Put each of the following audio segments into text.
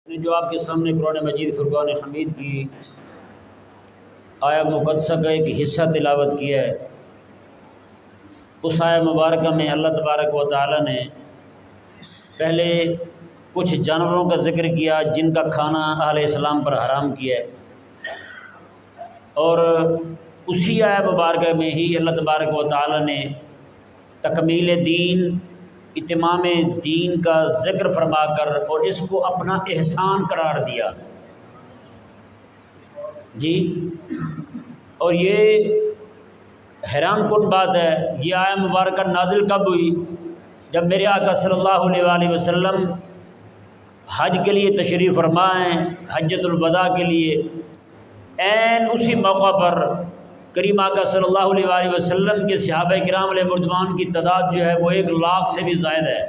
جو آپ کے سامنے قرآن مجید فرقان حمید کی آیہ مقدسہ کا ایک حصہ تلاوت کیا ہے، اس آیہ مبارکہ میں اللہ تبارک و تعالی نے پہلے کچھ جانوروں کا ذکر کیا جن کا کھانا اہل اسلام پر حرام کیا ہے، اور اسی آیہ مبارکہ میں ہی اللہ تبارک و تعالی نے تکمیل دین، اتمام دین کا ذکر فرما کر اور اس کو اپنا احسان قرار دیا جی۔ اور یہ حیران کن بات ہے، یہ آیہ مبارکہ نازل کب ہوئی؟ جب میرے آقا صلی اللہ علیہ وآلہ وسلم حج کے لیے تشریف فرما ہیں، حجۃ الوداع کے لیے، عین اسی موقع پر کریم آقا صلی اللہ علیہ وآلہ وسلم کے صحابہ کرام علیہ مردوان کی تعداد جو ہے وہ 1 لاکھ سے بھی زائد ہے۔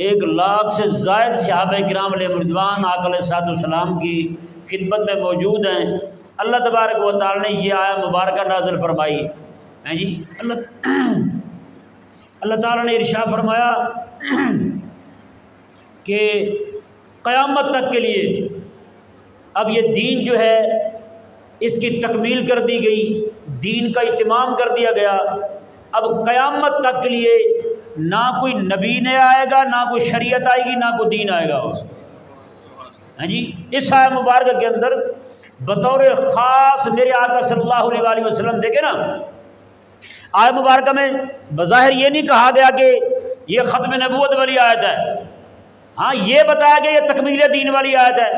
1 لاکھ سے زائد صحابہ کرام علیہ مردوان آقا علیہ السلام کی خدمت میں موجود ہیں۔ اللہ تبارک و تعالی نے یہ آیہ مبارکہ نازل فرمائی ہیں جی۔ اللہ تعالی نے ارشاد فرمایا کہ قیامت تک کے لیے اب یہ دین جو ہے اس کی تکمیل کر دی گئی، دین کا اتمام کر دیا گیا۔ اب قیامت تک کے لیے نہ کوئی نبی نے آئے گا، نہ کوئی شریعت آئے گی، نہ کوئی دین آئے گا ہاں جی۔ اس آیہ مبارکہ کے اندر بطور خاص میرے آقا صلی اللہ علیہ وآلہ وسلم دیکھیں نا، آیہ مبارکہ میں بظاہر یہ نہیں کہا گیا کہ یہ ختم نبوت والی آیت ہے، ہاں یہ بتایا گیا یہ تکمیل دین والی آیت ہے۔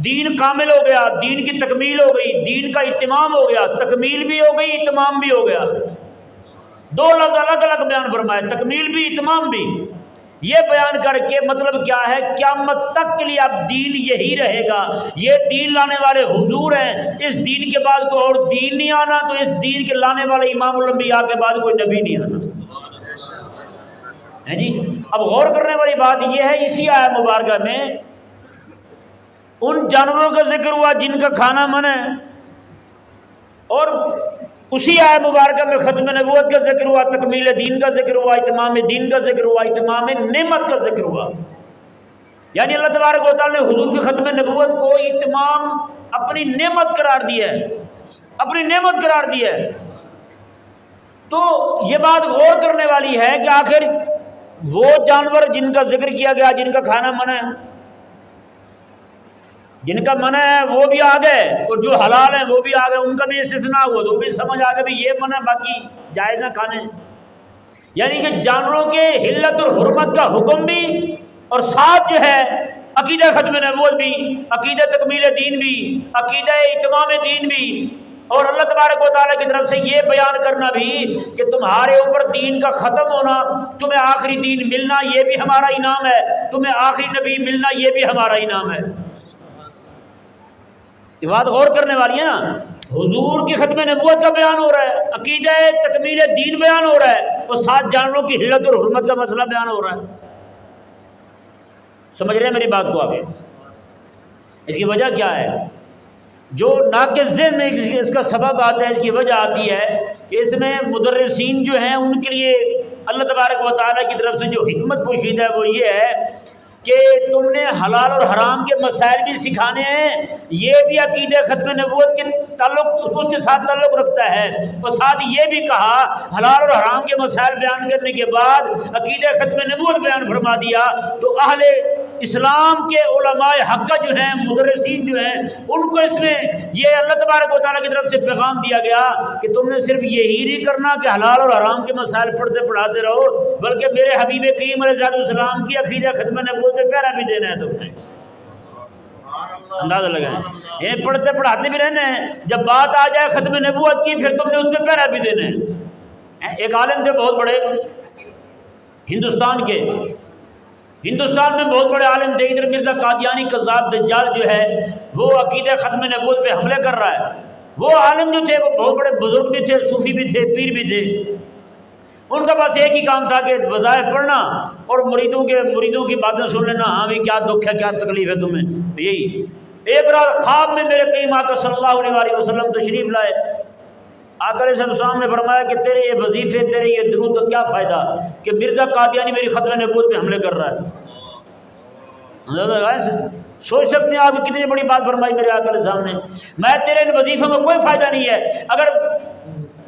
دین کامل ہو گیا، دین کی تکمیل ہو گئی، دین کا اتمام ہو گیا، تکمیل بھی ہو گئی، اتمام بھی ہو گیا۔ 2 لفظ الگ الگ بیان فرمائے، تکمیل بھی اتمام بھی۔ یہ بیان کر کے مطلب کیا ہے، قیامت تک کے لیے اب دین یہی رہے گا، یہ دین لانے والے حضور ہیں، اس دین کے بعد کوئی اور دین نہیں آنا، تو اس دین کے لانے والے امام الانبیاء کے بعد کوئی نبی نہیں آنا ہے جی۔ اب غور کرنے والی بات یہ ہے، اسی آیہ مبارکہ میں ان جانوروں کا ذکر ہوا جن کا کھانا منع ہے، اور اسی آیہ مبارکہ میں ختم نبوت کا ذکر ہوا، تکمیل دین کا ذکر ہوا، اتمام دین کا ذکر ہوا، اتمام نعمت کا ذکر ہوا۔ یعنی اللہ تبارک و تعالی نے حضور کی ختم نبوت کو اتمام اپنی نعمت قرار دیا ہے، اپنی نعمت قرار دیا ہے۔ تو یہ بات غور کرنے والی ہے کہ آخر وہ جانور جن کا ذکر کیا گیا جن کا کھانا منع ہے، جن کا منع ہے وہ بھی آ گئے، اور جو حلال ہیں وہ بھی آ گئے، ان کا بھی استثناء ہوا تو بھی سمجھ آ گئے بھی یہ منع باقی جائز نہ کھانے۔ یعنی کہ جانوروں کے حلت اور حرمت کا حکم بھی، اور ساتھ جو ہے عقیدہ ختم نبوت بھی، عقیدہ تکمیل دین بھی، عقیدہ اتمام دین بھی، اور اللہ تبارک و تعالیٰ کی طرف سے یہ بیان کرنا بھی کہ تمہارے اوپر دین کا ختم ہونا، تمہیں آخری دین ملنا یہ بھی ہمارا انعام ہے، تمہیں آخری نبی ملنا یہ بھی ہمارا انعام ہے۔ یہ بات غور کرنے والی ہے نا، حضور کی ختم نبوت کا بیان ہو رہا ہے، عقیدہ تکمیل دین بیان ہو رہا ہے، اور 7 جانوروں کی حلت اور حرمت کا مسئلہ بیان ہو رہا ہے۔ سمجھ رہے ہیں میری بات کو آگے؟ اس کی وجہ کیا ہے؟ جو ناقص ذہن میں اس کا سبب آتا ہے، اس کی وجہ آتی ہے کہ اس میں مدرسین جو ہیں ان کے لیے اللہ تبارک و تعالیٰ کی طرف سے جو حکمت پوشیدہ ہے وہ یہ ہے کہ تم نے حلال اور حرام کے مسائل بھی سکھانے ہیں، یہ بھی عقیدہ ختم نبوت کے تعلق اس کے ساتھ تعلق رکھتا ہے، اور ساتھ یہ بھی کہا حلال اور حرام کے مسائل بیان کرنے کے بعد عقیدہ ختم نبوت بیان فرما دیا، تو اہل اسلام کے علماء حق جو ہیں، مدرسین جو ہیں، ان کو اس میں یہ اللہ تبارک و تعالیٰ کی طرف سے پیغام دیا گیا کہ تم نے صرف یہی نہیں کرنا کہ حلال اور حرام کے مسائل پڑھتے پڑھاتے رہو، بلکہ میرے حبیب کریم علیہ السلام کی عقیدہ ختم نبوت پہ پیرا بھی دینا ہے تم نے۔ اندازہ لگائیں، یہ پڑھتے پڑھاتے بھی رہنا ہے، جب بات آ جائے ختم نبوت کی پھر تم نے اس پہ پیرا بھی دینا ہے۔ ایک عالم تھے بہت بڑے ہندوستان میں بہت بڑے عالم تھے، ادھر مرزا قادیانی کذاب دجال جو ہے وہ عقیدہ ختم نبوت پہ حملے کر رہا ہے۔ وہ عالم جو تھے وہ بہت بڑے بزرگ بھی تھے، صوفی بھی تھے، پیر بھی تھے، ان کا بس ایک ہی کام تھا کہ وظائف پڑھنا اور مریدوں کی باتیں سن لینا، ہاں بھی کیا دکھ ہے، کیا تکلیف ہے تمہیں، یہی۔ ایک رات خواب میں میرے کریم آقا صلی اللہ علیہ وآلہ وسلم تشریف لائے، آقا علیہ السلام نے فرمایا کہ تیرے یہ وظیفے، تیرے یہ درود کا کیا فائدہ کہ مرزا قادیانی میری ختم نبوت پہ حملے کر رہا ہے۔ اندازہ لگائیں سے سوچ سکتے ہیں آپ کی کتنی بڑی بات فرمائی میرے آقا علیہ السلام نے. میں تیرے ان وظیفوں میں کوئی فائدہ نہیں ہے. اگر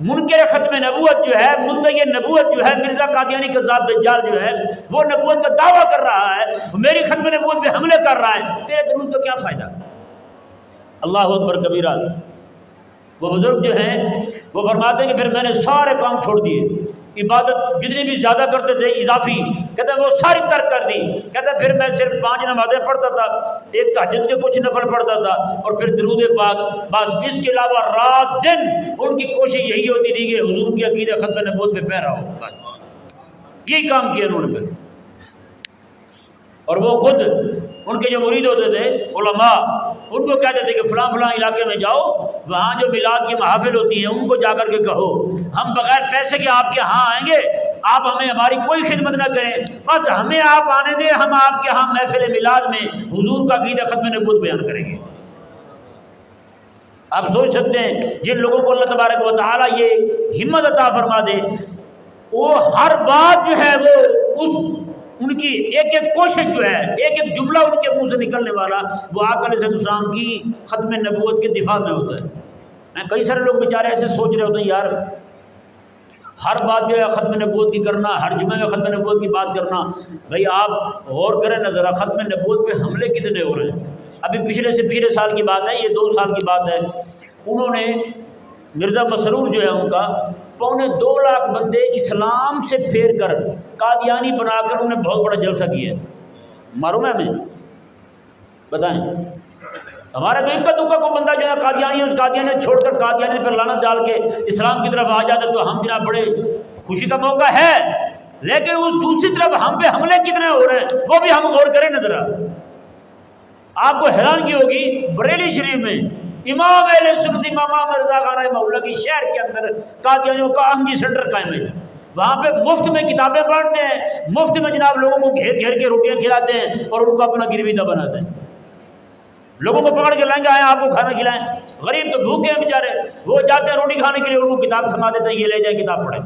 منکر ختم نبوت جو ہے، مدعی نبوت جو ہے، مرزا قادیانی کذاب دجال جو ہے، وہ نبوت کا دعویٰ کر رہا ہے، میری ختم نبوت پہ حملے کر رہا ہے، تیرے درود تو کیا فائدہ؟ اللہ اکبر کبیرہ. وہ بزرگ جو ہیں وہ فرماتے ہیں کہ پھر میں نے سارے کام چھوڑ دیے، عبادت جتنی بھی زیادہ کرتے تھے اضافی، کہتے ہیں وہ ساری ترک کر دی. کہتے ہیں پھر میں صرف 5 نمازیں پڑھتا تھا، ایک تہجد کے کچھ نفل پڑھتا تھا، اور پھر درود پاک، بس اس کے علاوہ رات دن ان کی کوشش یہی ہوتی تھی کہ حضور کی عقیدہ ختم نبوت پہ پیرا ہو. بس یہی کام کیا انہوں نے پھر. اور وہ خود ان کے جو مرید ہوتے تھے علماء، ان کو کہتے تھے کہ فلاں فلاں علاقے میں جاؤ، وہاں جو میلاد کی محافل ہوتی ہیں ان کو جا کر کے کہو ہم بغیر پیسے کے آپ کے ہاں آئیں گے، آپ ہمیں ہماری کوئی خدمت نہ کریں، بس ہمیں آپ آنے دیں، ہم آپ کے ہاں محفل میلاد میں حضور کا عقیدہ ختم نبوت بیان کریں گے. آپ سوچ سکتے ہیں جن لوگوں کو اللہ تبارک و تعالیٰ یہ ہمت عطا فرما دے، وہ ہر بات جو ہے وہ ان کی ایک ایک کوشش جو ہے، ایک ایک جملہ ان کے منہ سے نکلنے والا وہ آقا علیہ السلام کی ختم نبوت کے دفاع میں ہوتا ہے. میں کئی سارے لوگ بیچارے ایسے سوچ رہے ہوتے ہیں یار ہر بات جو ہے ختم نبوت کی کرنا، ہر جمعے میں ختم نبوت کی بات کرنا. بھائی آپ غور کریں نہ ذرا، ختم نبوت پہ حملے کتنے ہو رہے ہیں. ابھی پچھلے سال کی بات ہے، یہ 2 سال کی بات ہے، انہوں نے مرزا مسرور جو ہے ان کا 2.25 لاکھ بندے اسلام سے پھیر کر قادیانی بنا کر انہوں نے بہت بڑا جلسہ کیا ہے. معلوم ہے ہمیں؟ بتائیں. ہمارے تو اکا دکا کو بندہ جو ہے قادیانی چھوڑ کر قادیانی پر لعنت ڈال کے اسلام کی طرف آ جاتے تو ہم جناب بڑے خوشی کا موقع ہے، لیکن اس دوسری طرف ہم پہ حملے کتنے ہو رہے ہیں وہ بھی ہم غور کریں نہ ذرا. آپ کو حیرانگی ہوگی، بریلی شریف میں امام اہل سنت امام مرزا خان رحمہ اللہ کی شہر کے اندر قادیانیوں کا اہنگی سینٹر قائم ہے. وہاں پہ مفت میں کتابیں پڑھتے ہیں، مفت میں جناب لوگوں کو گھیر گھیر کے روٹیاں کھلاتے ہیں اور ان کو اپنا گرویدہ بناتے ہیں. لوگوں کو پکڑ کے لائیں گے آئیں آپ کو کھانا کھلائیں. غریب تو بھوکے ہیں بیچارے، وہ جاتے ہیں روٹی کھانے کے لیے، ان کو کتاب تھما دیتے ہیں، یہ لے جائیں کتاب پڑھیں.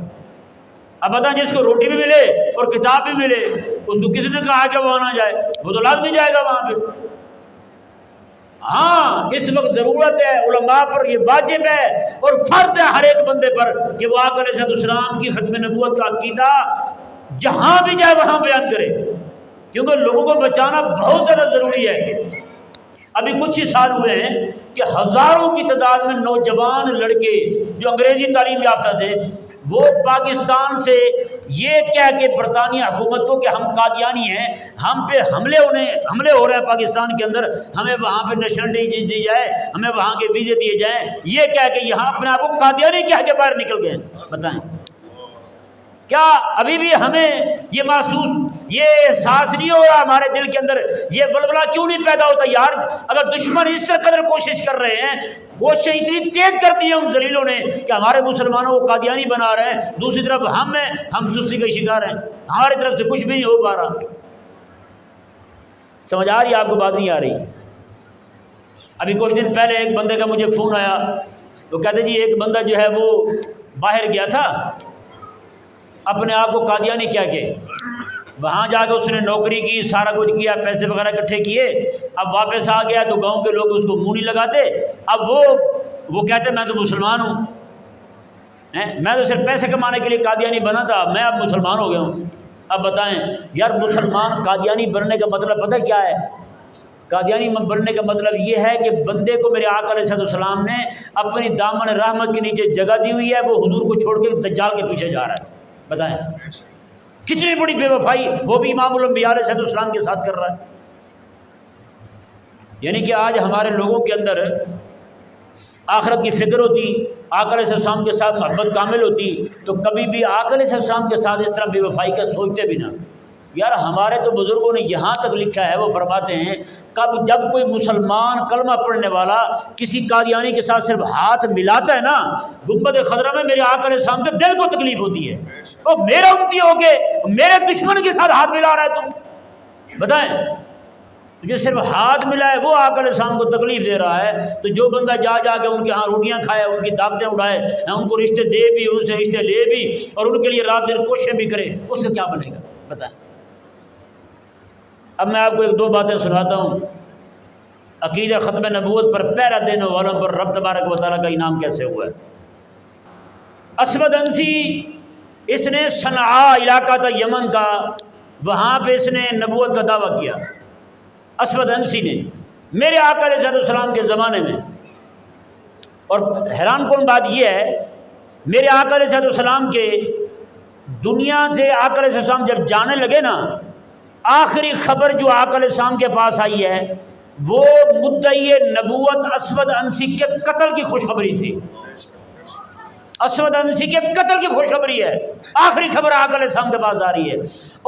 اب بتائیں جس کو روٹی بھی ملے اور کتاب بھی ملے اس کو کس نے کہا کہ وہ نہ جائے؟ وہ تو لازمی جائے گا وہاں پہ. ہاں اس وقت ضرورت ہے، علماء پر یہ واجب ہے اور فرض ہے ہر ایک بندے پر کہ وہ آقا علیہ السلام کی ختم نبوت کا عقیدہ جہاں بھی جائے وہاں بیان کرے، کیونکہ لوگوں کو بچانا بہت زیادہ ضروری ہے. ابھی کچھ ہی سال ہوئے ہیں کہ ہزاروں کی تعداد میں نوجوان لڑکے جو انگریزی تعلیم یافتہ تھے وہ پاکستان سے یہ کہہ کے برطانیہ حکومت کو کہ ہم قادیانی ہیں، ہم پہ حملے ہو رہے ہیں پاکستان کے اندر، ہمیں وہاں پہ نیشنلٹی دی جائے، ہمیں وہاں کے ویزے دیے جائیں، یہ کہہ کے یہاں اپنے آپ کو قادیانی کہہ کے باہر نکل گئے. بتائیں کیا ابھی بھی ہمیں یہ محسوس، یہ احساس نہیں ہو رہا ہمارے دل کے اندر، یہ ولولہ کیوں نہیں پیدا ہوتا یار؟ اگر دشمن اس قدر کوشش کر رہے ہیں، کوشش اتنی تیز کر دی ہے ان ذلیلوں نے کہ ہمارے مسلمانوں کو قادیانی بنا رہے ہیں، دوسری طرف ہم سستی کے شکار ہیں، ہماری طرف سے کچھ بھی نہیں ہو پا رہا. سمجھ آ رہی ہے آپ کو بات نہیں آ رہی؟ ابھی کچھ دن پہلے ایک بندے کا مجھے فون آیا، وہ کہتے جی ایک بندہ جو ہے وہ باہر گیا تھا، اپنے آپ کو قادیانی کیا کہ وہاں جا کے اس نے نوکری کی، سارا کچھ کیا، پیسے وغیرہ اکٹھے کیے، اب واپس آ گیا تو گاؤں کے لوگ اس کو منہ نہیں لگاتے. اب وہ کہتے میں تو مسلمان ہوں، میں تو صرف پیسے کمانے کے لیے قادیانی بنا تھا، میں اب مسلمان ہو گیا ہوں. اب بتائیں یار مسلمان قادیانی بننے کا مطلب پتہ کیا ہے؟ قادیانی بننے کا مطلب یہ ہے کہ بندے کو میرے آقا علیہ السلام نے اپنی دامن رحمت کے نیچے جگہ دی ہوئی ہے، وہ حضور کو چھوڑ کے دجال کے پیچھے جا رہا ہے. بتائیں کتنی بڑی بے وفائی وہ بھی امام الانبیاء علیہ السلام کے ساتھ کر رہا ہے. یعنی کہ آج ہمارے لوگوں کے اندر آخرت کی فکر ہوتی، آقا علیہ السلام کے ساتھ محبت کامل ہوتی تو کبھی بھی آقا علیہ السلام کے ساتھ اس طرح بے وفائی کا سوچتے بھی نہ. یار ہمارے تو بزرگوں نے یہاں تک لکھا ہے، وہ فرماتے ہیں جب کوئی مسلمان کلمہ پڑھنے والا کسی قادیانی کے ساتھ صرف ہاتھ ملاتا ہے نا گنبد خضرا میں، میرے آقا علیہ السلام کے دل کو تکلیف ہوتی ہے. وہ میرا امتی ہو کے میرے دشمن کے ساتھ ہاتھ ملا رہا ہے تم. بتائیں جو صرف ہاتھ ملا ہے وہ آقا علیہ السلام کو تکلیف دے رہا ہے، تو جو بندہ جا کے ان کے ہاں روٹیاں کھائے، ان کی دعوتیں اڑائے، ان کو رشتے دے بھی، ان سے رشتے لے بھی اور ان کے لیے رات دن کوششیں بھی کرے، اس سے کیا بنے گا؟ بتائیں. اب میں آپ کو 1-2 باتیں سناتا ہوں. عقیدہ ختم نبوت پر پہرا دینے والوں پر رب تبارک و تعالیٰ کا انعام کیسے ہوا ہے۔ اسود انسی، اس نے صنعاء علاقہ تھا یمن کا، وہاں پہ اس نے نبوت کا دعویٰ کیا، اسود انسی نے میرے آقا علیہ السلام کے زمانے میں۔ اور حیران کن بات یہ ہے، میرے آقا علیہ السلام کے دنیا سے آقا علیہ السلام جب جانے لگے نا، آخری خبر جو آقا علیہ السلام کے پاس آئی ہے وہ مدعی نبوت اسود انسی کے قتل کی خوشخبری تھی۔ اسود انسی کے قتل کی خوشخبری ہے، آخری خبر آقا علیہ السلام کے پاس آ رہی ہے،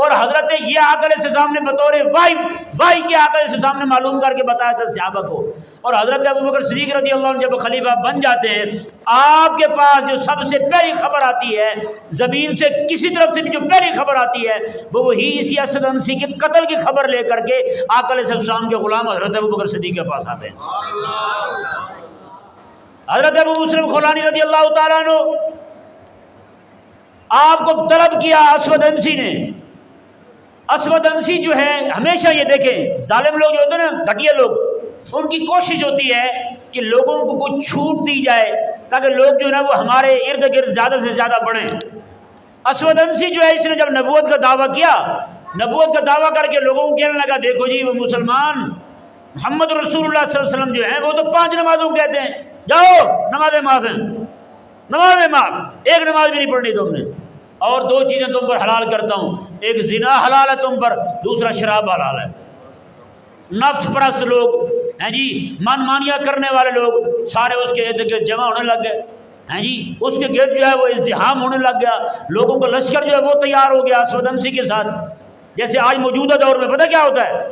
اور حضرت یہ آقا علیہ السلام نے بطور وائی کے آقا علیہ السلام نے معلوم کر کے بتایا تھا صحابہ کو۔ اور حضرت ابوبکر صدیق رضی اللہ عنہ جب خلیفہ بن جاتے ہیں، آپ کے پاس جو سب سے پہلی خبر آتی ہے زمین سے، کسی طرف سے بھی جو پہلی خبر آتی ہے وہ وہی اسی اسود انسی کے قتل کی خبر لے کر کے آقا علیہ السلام کے غلام حضرت ابوبکر صدیق کے پاس آتے ہیں۔ حضرت ابو مسلم خولانی رضی اللہ تعالیٰ عنہ آپ کو طلب کیا اسود انسی نے۔ اسود انسی جو ہے، ہمیشہ یہ دیکھیں ظالم لوگ جو ہوتے ہیں نا، گھٹیا لوگ، ان کی کوشش ہوتی ہے کہ لوگوں کو کچھ چھوٹ دی جائے تاکہ لوگ جو ہے نا وہ ہمارے ارد گرد زیادہ سے زیادہ بڑھیں۔ اسود انسی جو ہے، اس نے جب نبوت کا دعویٰ کیا، نبوت کا دعویٰ کر کے لوگوں کو کہنے لگا دیکھو جی وہ مسلمان محمد رسول اللہ صلی اللہ علیہ وسلم جو ہیں وہ تو 5 نمازوں کہتے ہیں، جاؤ نمازیں معاف ہیں، نمازیں معاف، ایک نماز بھی نہیں پڑھنی تم نے، اور 2 چیزیں تم پر حلال کرتا ہوں، ایک زنا حلال ہے تم پر، دوسرا شراب حلال ہے۔ نفس پرست لوگ ہیں جی، من مانیاں کرنے والے لوگ سارے اس کے ارد گرد جمع ہونے لگ گئے ہیں جی، اس کے گرد جو ہے وہ ازدحام ہونے لگ گیا، لوگوں کا لشکر جو ہے وہ تیار ہو گیا اسود انسی کے ساتھ۔ جیسے آج موجودہ دور میں پتہ کیا ہوتا ہے،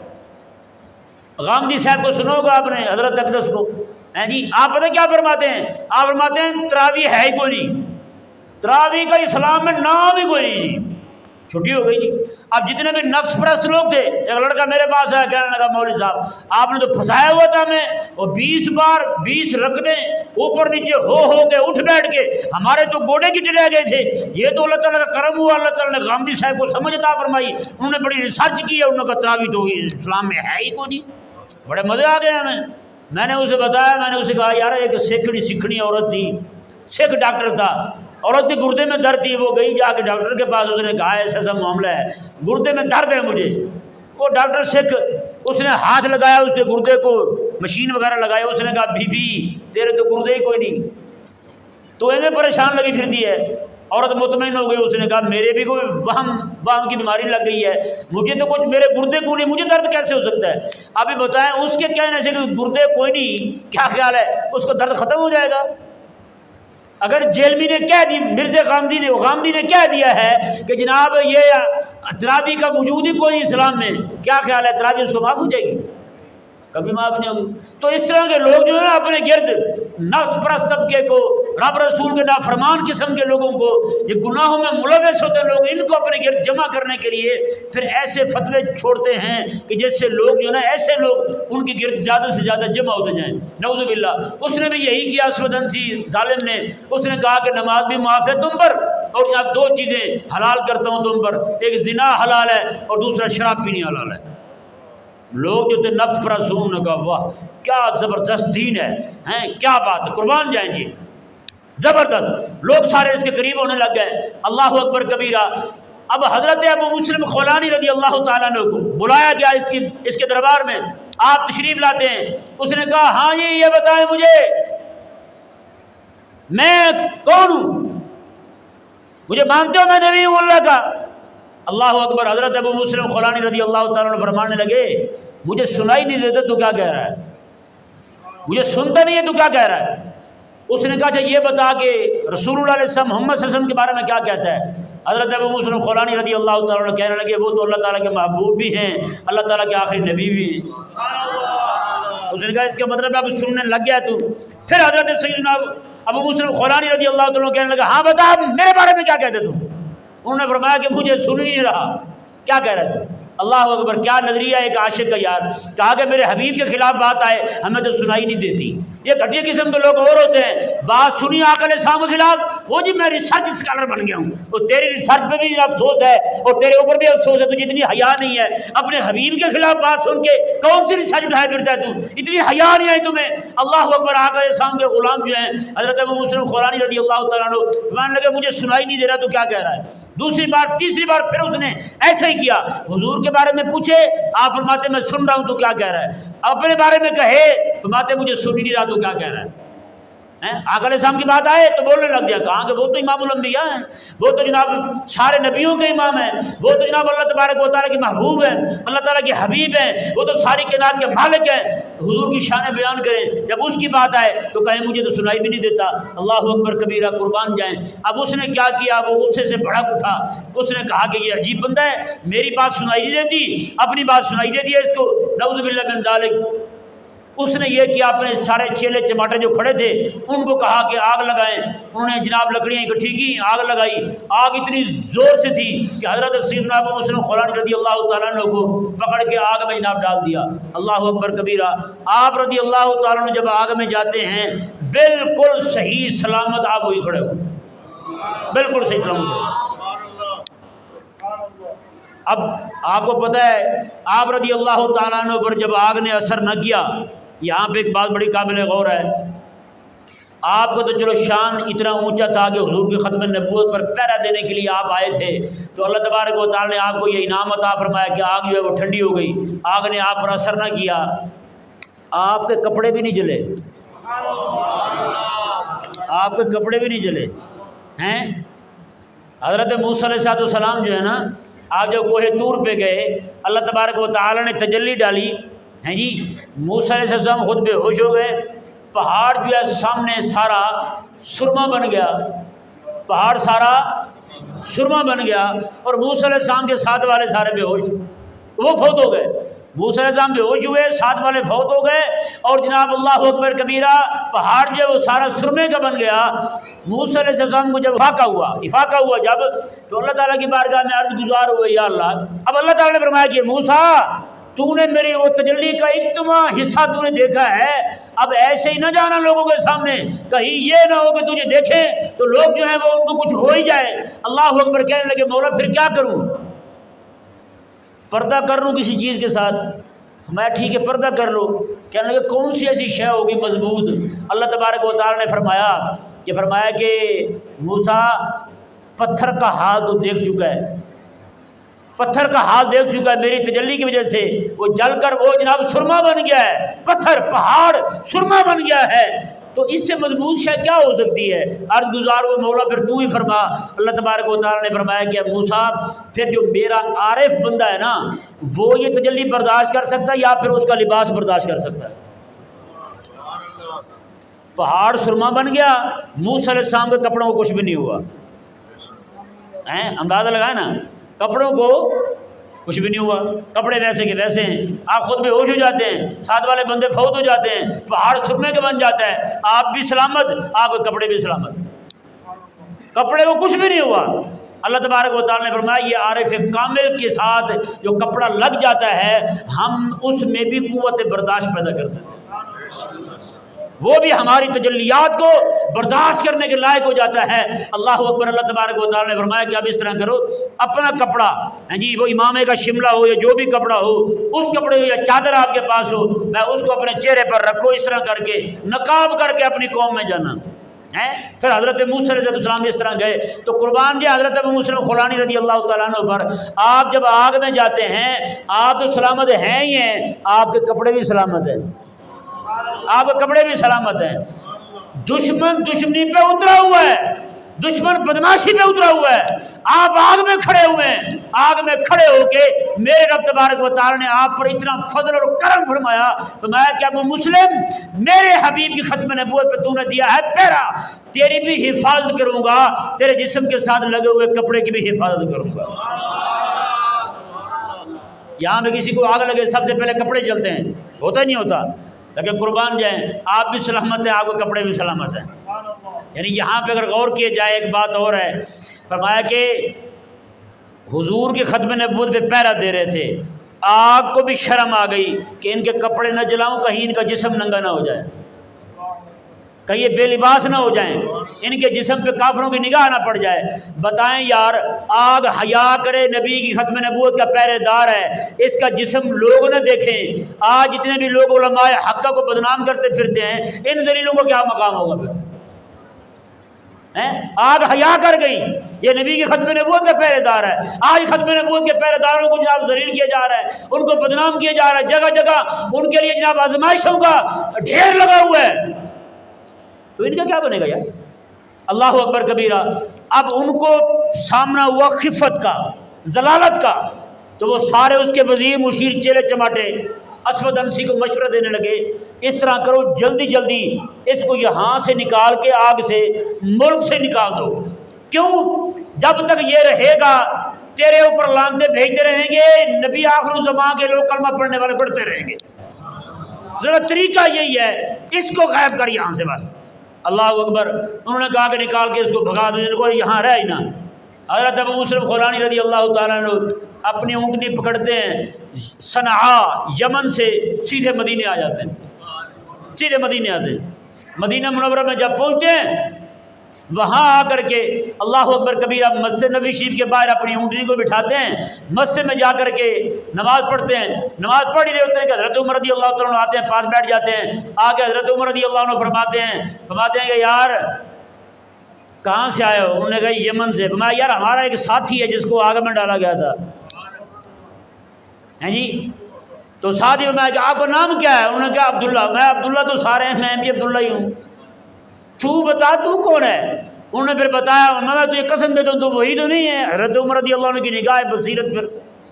غامدی صاحب کو سنو گا آپ نے، حضرت اقدس کو ہیں جی، آپ پتہ کیا فرماتے ہیں؟ آپ فرماتے ہیں تراویح ہے ہی کوئی نہیں، تراویح کا اسلام میں نام ہی کوئی نہیں جی، چھٹی ہو گئی جی۔ اب جتنے بھی نفس پرست لوگ تھے، ایک لڑکا میرے پاس آیا کہنے لگا مولوی صاحب آپ نے تو پھنسایا ہوا تھا ہمیں، اور 20 بار 20 رکعتیں اوپر نیچے ہو کے اٹھ بیٹھ کے ہمارے تو گوڑے کی رہ گئے تھے، یہ تو اللہ تعالیٰ کا کرم ہوا، اللہ تعالیٰ نے غامدی صاحب کو سمجھ عطا فرمائی، انہوں نے بڑی ریسرچ کی ہے، انہوں نے کہا تراویح تو اسلام میں ہے ہی کوئی نہیں۔ بڑے مزے آ گئے ہمیں، میں نے اسے بتایا، میں نے اسے کہا یار ایک سکھڑی عورت تھی، سکھ ڈاکٹر تھا، عورت کے گردے میں درد تھی، وہ گئی جا کے ڈاکٹر کے پاس، اس نے کہا ایسا معاملہ ہے، گردے میں درد ہے مجھے۔ وہ ڈاکٹر سکھ، اس نے ہاتھ لگایا اس کے گردے کو، مشین وغیرہ لگائی، اس نے کہا بی بی تیرے تو گردے ہی کوئی نہیں، تو انہیں پریشان لگی پھرتی ہے۔ عورت مطمئن ہو گئی، اس نے کہا میرے بھی کوئی وہم کی بیماری لگ گئی ہے، مجھے تو کچھ، میرے گردے کو نہیں، مجھے درد کیسے ہو سکتا ہے؟ ابھی بتائیں اس کے کہنے سے کہ گردے کوئی نہیں، کیا خیال ہے اس کو درد ختم ہو جائے گا؟ اگر جیلمی نے کہہ دی، مرزا غامدی نے کہہ دیا ہے کہ جناب یہ تراویح کا وجود ہی کوئی اسلام میں، کیا خیال ہے تراویح اس کو معاف ہو جائے گی؟ کبھی معاف نہیں ہوگی۔ تو اس طرح کے لوگ جو ہے نا اپنے گرد نفس پرست طبقے کو، رب رسول کے نافرمان قسم کے لوگوں کو، یہ گناہوں میں ملوث ہوتے لوگ، ان کو اپنے گرد جمع کرنے کے لیے پھر ایسے فتوے چھوڑتے ہیں کہ جس سے لوگ جو ہے نا، ایسے لوگ ان کے گرد زیادہ سے زیادہ جمع ہوتے جائیں، نعوذ باللہ۔ اس نے بھی یہی کیا، اسود انسی ظالم نے، اس نے کہا کہ نماز بھی معاف ہے تم پر، اور اب 2 چیزیں حلال کرتا ہوں تم پر، ایک زنا حلال ہے اور دوسرا شراب پینی حلال ہے۔ لوگ جو تھے نفس پرست، انہوں نے کہا واہ کیا زبردست دین ہے، ہیں کیا بات ہے، قربان جائیں جی، زبردست۔ لوگ سارے اس کے قریب ہونے لگ گئے، اللہ اکبر کبیرہ۔ اب حضرت ابو مسلم خولانی رضی اللہ تعالیٰ عنہ کو بلایا گیا اس کے دربار میں، آپ تشریف لاتے ہیں۔ اس نے کہا ہاں جی یہ بتائیں مجھے میں کون ہوں، مجھے مانتے ہو میں نبی ہوں اللہ کا؟ اللہ اکبر۔ حضرت ابو مسلم خولانی رضی اللہ تعالیٰ عنہ فرمانے لگے مجھے سنائی نہیں دیتا تو کیا کہہ رہا ہے، مجھے سنتا نہیں ہے تو کیا کہہ رہا ہے؟ اس نے کہا اچھا یہ بتا کہ رسول اللہ علیہ وسلم محمد صلی اللہ علیہ وسلم کے بارے میں کیا کہتا ہے؟ حضرت ابو مسلم خولانی رضی اللہ تعالیٰ عنہ کہنے لگے وہ تو اللہ تعالیٰ کے محبوب بھی ہیں، اللہ تعالیٰ کے آخری نبی بھی ہیں۔ اس نے کہا اس کا مطلب اب سننے لگ گیا تو؟ پھر حضرت سیدنا ابو مسلم خولانی رضی اللہ تعالیٰ عنہ کہنے لگا ہاں بتا میرے بارے میں کیا کہتے تم؟ انہوں نے فرمایا کہ مجھے سن ہی نہیں رہا، کیا کہہ رہے تھے؟ اللہ اکبر، کیا نظریہ ایک عاشق کا یار، کہا کہ میرے حبیب کے خلاف بات آئے ہمیں تو سنائی نہیں دیتی۔ یہ گھٹیا قسم کے لوگ اور ہوتے ہیں، بات سنی آقا علیہ السلام کے خلاف، وہ جی میں ریسرچ اسکالر بن گیا ہوں، تو تیری ریسرچ پہ بھی افسوس ہے اور تیرے اوپر بھی افسوس ہے، تجھے اتنی حیا نہیں ہے، اپنے حبیب کے خلاف بات سن کے کون سی ریسرچ اٹھائے پھرتا ہے تو، اتنی حیا نہیں آئی تمہیں۔ اللہ اکبر، آقا علیہ السلام کے غلام جو ہیں حضرت ابو مسلم خولانی رضی اللہ تعالیٰ عنہ فرمانے لگے مجھے سنائی نہیں دے رہا تو کیا کہہ رہا ہے؟ دوسری بار تیسری بار پھر اس نے ایسا ہی کیا، حضور کے بارے میں پوچھے، آپ فرماتے میں سن رہا ہوں تو کیا کہہ رہا ہے، اپنے بارے میں کہے، فرماتے مجھے سن ہی نہیں رہا تو کیا کہہ رہا ہے۔ آقا علیہ السلام کی بات آئے تو بولنے لگ گیا، کہاں کہ وہ تو امام الانبیاء ہیں، وہ تو جناب سارے نبیوں کے امام ہیں، وہ تو جناب اللہ تبارک و تعالیٰ کے محبوب ہیں، اللہ تعالیٰ کے حبیب ہیں، وہ تو ساری کائنات کے مالک ہیں، حضور کی شان بیان کریں، جب اس کی بات آئے تو کہیں مجھے تو سنائی بھی نہیں دیتا۔ اللہ اکبر کبیرہ، قربان جائیں۔ اب اس نے کیا کیا، وہ غصے سے بھڑک اٹھا، اس نے کہا کہ یہ عجیب بندہ ہے، میری بات سنائی نہیں دیتی، اپنی بات سنائی دیتی ہے اس کو، نعوذ باللہ من ذالک۔ اس نے یہ کیا، اپنے سارے چیلے چماٹے جو کھڑے تھے ان کو کہا کہ آگ لگائیں، انہوں نے جناب لکڑیاں اکٹھی کی، آگ لگائی، آگ اتنی زور سے تھی کہ حضرت سیدنا ابو مسلم خولانی رضی اللہ تعالیٰ عنہ کو پکڑ کے آگ میں جناب ڈال دیا۔ اللہ اکبر کبیرہ، آپ رضی اللہ تعالیٰ عنہ جب آگ میں جاتے ہیں بالکل صحیح سلامت آپ وہی کھڑے ہو، بالکل صحیح سلامت۔ اب آپ کو پتہ ہے آپ رضی اللہ تعالیٰ عنہ پر جب آگ نے اثر نہ کیا، یہاں پہ ایک بات بڑی قابل غور ہے، آپ کو تو چلو شان اتنا اونچا تھا کہ حضور کی ختم نبوت پر پہرا دینے کے لیے آپ آئے تھے، تو اللہ تبارک و تعالیٰ نے آپ کو یہ انعام عطا فرمایا کہ آگ جو ہے وہ ٹھنڈی ہو گئی، آگ نے آپ پر اثر نہ کیا، آپ کے کپڑے بھی نہیں جلے، آپ کے کپڑے بھی نہیں جلے ہیں۔ حضرت موسیٰ علیہ السلام جو ہے نا، آپ جب کوہ طور پہ گئے، اللہ تبارک و تعالیٰ نے تجلی ڈالی، ہیں جی، موسیٰ علیہ السلام خود بے ہوش ہو گئے، پہاڑ جو ہے سامنے سارا سرما بن گیا، پہاڑ سارا سرما بن گیا، اور موسیٰ علیہ السلام کے ساتھ والے سارے بے ہوش، وہ فوت ہو گئے، موسیٰ علیہ السلام بے ہوش ہوئے، ساتھ والے فوت ہو گئے، اور جناب اللہ اکبر کبیرہ، پہاڑ جو ہے وہ سارا سرمے کا بن گیا۔ موسیٰ علیہ السلام کو جب افاقہ ہوا جب، تو اللہ تعالیٰ کی بارگاہ میں عرض گزار ہوئے، یا اللہ، اب اللہ تعالیٰ نے فرمایا کہ موسیٰ تو نے میری وہ تجلی کا اتنا حصہ تو نے دیکھا ہے، اب ایسے ہی نہ جانا لوگوں کے سامنے، کہیں یہ نہ ہو کہ تجھے دیکھیں تو لوگ جو ہیں وہ ان کو کچھ ہو ہی جائے۔ اللہ اکبر، کہنے لگے مولا پھر کیا کروں، پردہ کر لوں کسی چیز کے ساتھ؟ میں ٹھیک ہے پردہ کر لو۔ کہنے لگے کون سی ایسی شے ہوگی مضبوط؟ اللہ تبارک و تعالیٰ نے فرمایا کہ موسیٰ پتھر کا حال تو دیکھ چکا ہے، پتھر کا حال دیکھ چکا ہے، میری تجلی کی وجہ سے وہ جل کر وہ جناب سرما بن گیا ہے، پتھر پہاڑ سرما بن گیا ہے، تو اس سے مضبوط شے کیا ہو سکتی ہے؟ عرض گزار ہوئے مولا پھر تو ہی فرما۔ اللہ تبارک و تعالیٰ نے فرمایا کہ موسیٰ پھر جو میرا عارف بندہ ہے نا، وہ یہ تجلی برداشت کر سکتا ہے یا پھر اس کا لباس برداشت کر سکتا ہے؟ پہاڑ سرما بن گیا، موسیٰ علیہ السلام کے کپڑوں کو کچھ بھی نہیں ہوا، اندازہ لگائے نا، کپڑوں کو کچھ بھی نہیں ہوا، کپڑے ویسے کے ویسے ہیں، آپ خود بے ہوش ہو جاتے ہیں، ساتھ والے بندے فوت ہو جاتے ہیں، پہاڑ سرمے کے بن جاتا ہے، آپ بھی سلامت، آپ کے کپڑے بھی سلامت، کپڑے کو کچھ بھی نہیں ہوا۔ اللہ تبارک و تعالیٰ نے فرمایا یہ عارف کامل کے ساتھ جو کپڑا لگ جاتا ہے، ہم اس میں بھی قوت برداشت پیدا کرتے ہیں، وہ بھی ہماری تجلیات کو برداشت کرنے کے لائق ہو جاتا ہے۔ اللہ اکبر، اللہ تبارک و تعالیٰ نے فرمایا کہ اب اس طرح کرو، اپنا کپڑا جی وہ امامے کا شملہ ہو یا جو بھی کپڑا ہو، اس کپڑے ہو یا چادر آپ کے پاس ہو، میں اس کو اپنے چہرے پر رکھو، اس طرح کر کے نقاب کر کے اپنی قوم میں جانا ہے۔ پھر حضرت موسیٰ علیہ السلام اس طرح گئے تو قربان جائے حضرت ابو مسلم خولانی رضی اللہ تعالیٰ عنہ پر، آپ جب آگ میں جاتے ہیں آپ تو سلامت ہیں ہی ہیں، آپ کے کپڑے بھی سلامت ہیں، آپ کے کپڑے بھی سلامت ہیں۔ دشمن دشمنی پہ اترا ہوا ہے، دشمن بدماشی پہ اترا ہوا ہے، آپ آگ میں کھڑے ہوئے ہیں، آگ میں کھڑے ہو کے میرے رب تبارک و تعالی نے آپ پر اتنا فضل اور کرم فرمایا، فرمایا کہ ابو مسلم میرے حبیب کی ختم نبوت پہ تو نے دیا ہے پہرا، تیری بھی حفاظت کروں گا، تیرے جسم کے ساتھ لگے ہوئے کپڑے کی بھی حفاظت کروں گا۔ یہاں پہ کسی کو آگ لگے سب سے پہلے کپڑے جلتے ہیں، ہوتا ہی نہیں ہوتا، لیکن قربان جائیں آپ بھی سلامت ہیں، آپ کے کپڑے بھی سلامت ہیں۔ یعنی یہاں پہ اگر غور کیا جائے ایک بات اور ہے، فرمایا کہ حضور کے ختم نبوت پہ پہرا دے رہے تھے، آگ کو بھی شرم آ گئی کہ ان کے کپڑے نہ جلاؤں، کہیں ان کا جسم ننگا نہ ہو جائے، کہیں یہ بے لباس نہ ہو جائیں، ان کے جسم پہ کافروں کی نگاہ نہ پڑ جائے۔ بتائیں یار، آگ حیا کرے، نبی کی ختم نبوت کا پہرے دار ہے، اس کا جسم لوگ نہ دیکھیں۔ آج جتنے بھی لوگ علماء حق کو بدنام کرتے پھرتے ہیں، ان دلیلوں کو کیا مقام ہوگا پھر؟ آگ حیا کر گئی، یہ نبی کی ختم نبوت کا پہرے دار ہے۔ آج ختم نبوت کے پہرے داروں کو جناب ذلیل کیا جا رہا ہے، ان کو بدنام کیا جا رہا ہے، جگہ جگہ ان کے لیے جناب آزمائشوں کا ڈھیر لگا ہوا ہے، تو ان کا کیا بنے گا یار؟ اللہ اکبر کبیرہ۔ اب ان کو سامنا ہوا خفت کا، ضلالت کا، تو وہ سارے اس کے وزیر مشیر چیلے چماٹے اسود انسی کو مشورہ دینے لگے، اس طرح کرو جلدی جلدی اس کو یہاں سے نکال کے آگ سے، ملک سے نکال دو۔ کیوں؟ جب تک یہ رہے گا تیرے اوپر لعنتیں بھیجتے رہیں گے، نبی آخر الزمان کے لوگ کلمہ پڑھنے والے پڑھتے رہیں گے۔ ذرا طریقہ یہی ہے، اس کو غائب کر یہاں سے بس۔ اللہ اکبر۔ انہوں نے کہا کہ نکال کے اس کو بھگا دو، ان کو یہاں رہ ہی نہ۔ حضرت ابو مسلم خولانی رضی اللہ تعالیٰ عنہ اپنی اونگلی پکڑتے ہیں، صنعاء یمن سے سیدھے مدینے آ جاتے ہیں، سیدھے مدینے آتے ہیں۔ مدینہ منورہ میں جب پہنچتے ہیں، وہاں آ کر کے اللہ اکبر کبیرہ مسجد نبی شریف کے باہر اپنی اونٹنی کو بٹھاتے ہیں، مسجد میں جا کر کے نماز پڑھتے ہیں۔ نماز پڑھ ہی رہے ہوتے ہیں کہ حضرت عمر رضی اللہ تعالیٰ عنہ آتے ہیں، پاس بیٹھ جاتے ہیں۔ آگے حضرت عمر رضی اللہ عنہ فرماتے ہیں کہ یار کہاں سے آئے ہو؟ انہوں نے کہا یمن سے۔ فرمایا یار ہمارا ایک ساتھی ہے جس کو آگ میں ڈالا گیا تھا، ہیں جی؟ تو ساتھی میں کہ آپ کا نام کیا ہے؟ انہوں نے کہا عبداللہ۔ میں عبداللہ تو سارے ہیں، میں بھی عبداللہ ہی ہوں، تو بتا تو کون ہے؟ انہوں نے پھر بتایا، میں تجھے قسم دیتا ہوں تو وہی تو نہیں ہے۔ حضرت عمر رضی اللہ عنہ کی نگاہ بصیرت پر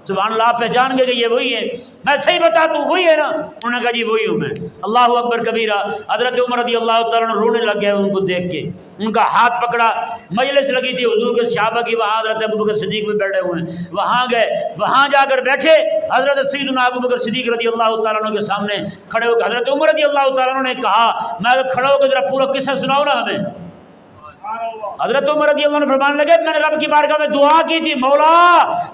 سبحان اللہ پہچان گئے کہ یہ وہی ہے۔ میں صحیح بتا تو وہی ہے نا؟ انہوں نے کہا جی وہی ہوں میں۔ اللہ اکبر کبیرہ۔ حضرت عمر رضی اللہ تعالیٰ عنہ رونے لگ گئے ان کو دیکھ کے، ان کا ہاتھ پکڑا۔ مجلس لگی تھی حضور کے صحابہ کی، وہاں حضرت ابوبکر صدیق بھی بیٹھے ہوئے ہیں، وہاں گئے، وہاں جا کر بیٹھے۔ حضرت سیدنا ابوبکر صدیق رضی اللہ تعالیٰ عنہ کے سامنے کھڑے ہو کے حضرت عمر رضی اللہ تعالیٰ عنہ نے کہا، میں اگر کھڑا ہو کے ذرا پورا قصہ سناؤ نا ہمیں۔ حضرت عمر رضی اللہ عنہ فرمانے لگے، میں نے رب کی بارگاہ میں دعا کی تھی، مولا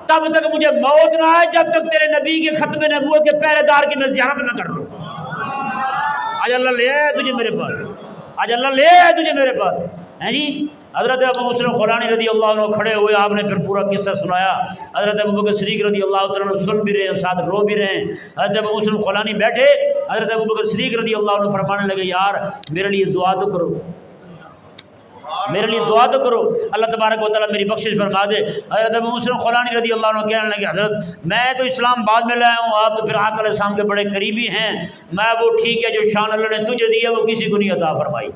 تب تک مجھے موت نہ آئے جب تک تیرے نبی کے ختم نبوت کے پہرے دار کی میں زیارت نہ کر لوں۔ آج اللہ لے آئے تجھے میرے پاس، آج اللہ لے آئے تجھے میرے پاس، ہیں جی؟ حضرت ابو مسلم خولانی رضی اللہ عنہ کھڑے ہوئے، آپ نے پھر پورا قصہ سنایا۔ حضرت ابوبکر صدیق رضی اللہ تعالیٰ عنہ سن بھی رہے ہیں، ساتھ رو بھی رہے ہیں۔ حضرت ابو مسلم خولانی بیٹھے، حضرت ابوبکر صدیق رضی اللہ عنہ فرمانے لگے، یار میرے لیے دعا تو کرو، میرے لیے دعا تو کرو، اللہ تبارک و تعالیٰ میری بخشش فرما دے۔ حضرت ابو مسلم خولانی رضی اللہ عنہ کہنے لگے، حضرت میں تو اسلام بعد میں لایا ہوں، آپ تو پھر آقا علیہ السلام کے بڑے قریبی ہیں، میں وہ ٹھیک ہے جو شان اللہ نے تجھے دی ہے وہ کسی کو نہیں عطا فرمائی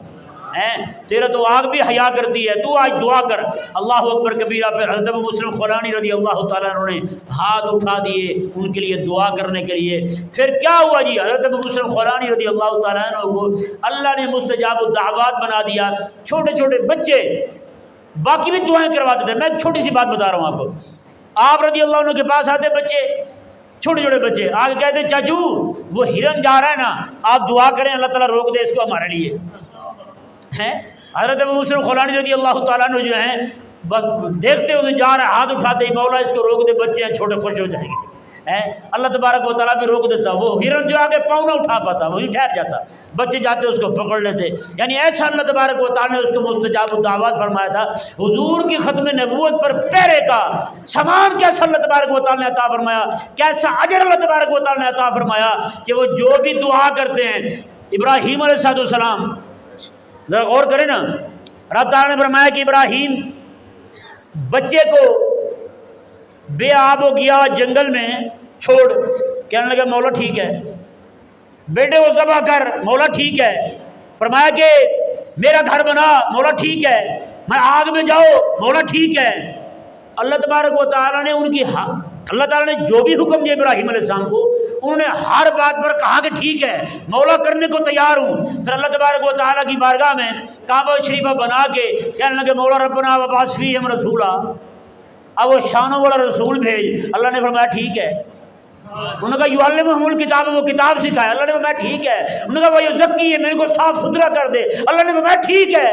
ہیں، تیرا تو آگ بھی حیا کرتی ہے، تو آج دعا کر۔ اللہ اکبر کبیرہ۔ پھر حضرت ابو مسلم خولانی رضی اللہ تعالیٰ عنہ نے ہاتھ اٹھا دیے ان کے لیے دعا کرنے کے لیے۔ پھر کیا ہوا جی؟ حضرت ابو مسلم خولانی رضی اللہ تعالیٰ عنہ کو اللہ نے مستجاب الدعوات بنا دیا۔ چھوٹے چھوٹے بچے باقی بھی دعائیں کرواتے تھے۔ میں ایک چھوٹی سی بات بتا رہا ہوں آپ کو، آپ رضی اللہ عنہ کے پاس آتے بچے، چھوٹے چھوٹے بچے آگے کہتے چاچو وہ ہرن جا رہا ہے نا، آپ دعا کریں اللہ تعالیٰ روک دے اس کو ہمارے لیے ہیں۔ حضرت ابو مسلم خولانی رضی اللہ تعالیٰ عنہ جو ہیں بس دیکھتے ہوئے جا رہا ہے، ہاتھ اٹھاتے ہی مولا اس کو روک دے، بچے ہیں چھوٹے خوش ہو جائیں گے ہیں۔ اللہ تبارک و تعالیٰ بھی روک دیتا، وہ ہرن جو آگے پاؤں نہ اٹھا پاتا وہیں ٹھہر جاتا، بچے جاتے اس کو پکڑ لیتے۔ یعنی ایسا اللہ تبارک و تعالیٰ نے اس کو مستجاب الدعوات فرمایا تھا۔ حضور کی ختم نبوت پر پہرے کا سامان کیسا اللہ تبارک و تعالیٰ نے عطا فرمایا، کیسا اجر اللہ تبارک و تعالیٰ نے عطا فرمایا کہ وہ جو بھی دعا کرتے ہیں۔ ابراہیم علیہ السلام، ذرا غور کریں نا، رب تعالیٰ نے فرمایا کہ ابراہیم بچے کو بے آب ہو گیا جنگل میں چھوڑ، کہنے لگا مولا ٹھیک ہے، بیٹے کو ذبح کر، مولا ٹھیک ہے، فرمایا کہ میرا گھر بنا، مولا ٹھیک ہے، میں آگ میں جاؤ، مولا ٹھیک ہے۔ اللہ تبارک و تعالیٰ نے ان کی اللہ تعالیٰ نے جو بھی حکم دیا ابراہیم علیہ السلام کو، انہوں نے ہر بات پر کہا کہ ٹھیک ہے مولا کرنے کو تیار ہوں۔ پھر اللہ تبارک و تعالیٰ کی بارگاہ میں کعبہ شریفہ بنا کے کہنے لگے مولا ربنا وبعث فیہم رسولا، اب وہ شانوں والا رسول بھیج۔ اللہ نے فرمایا ٹھیک ہے۔ انہوں نے کہا یعلمہم الکتاب، وہ کتاب سکھائے، اللہ نے فرمایا ٹھیک ہے۔ انہوں نے کہا وہ یزکی ہے، میرے کو صاف ستھرا کر دے، اللہ نے فرمایا ٹھیک ہے۔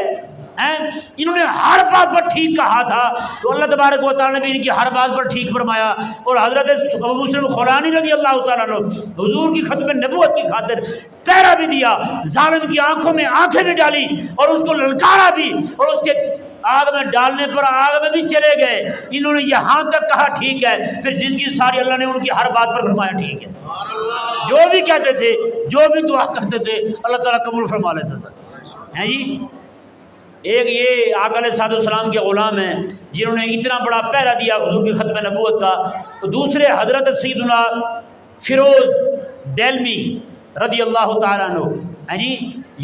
ہیں، انہوں نے ہر بات پر ٹھیک کہا تھا، تو اللہ تبارک و تعالیٰ نے بھی ان کی ہر بات پر ٹھیک فرمایا، اور حضرت ابو مسلم خولانی رضی اللہ تعالیٰ عنہ حضور کی ختم نبوت کی خاطر پہرا بھی دیا، ظالم کی آنکھوں میں آنکھیں بھی ڈالی اور اس کو للکارا بھی، اور اس کے آگ میں ڈالنے پر آگ میں بھی چلے گئے، انہوں نے یہاں تک کہا ٹھیک ہے، پھر زندگی ساری اللہ نے ان کی ہر بات پر فرمایا ٹھیک ہے، جو بھی کہتے تھے، جو بھی دعا کرتے تھے، اللہ تعالیٰ قبول فرما لیتا تھا، ہیں جی۔ ایک یہ آقا علیہ الصلوۃ والسلام کے غلام ہیں جنہوں نے اتنا بڑا پہرا دیا حضور کی ختم نبوت کا، تو دوسرے حضرت سیدنا فیروز دہلوی رضی اللہ تعالیٰ عنہ، ہیں جی،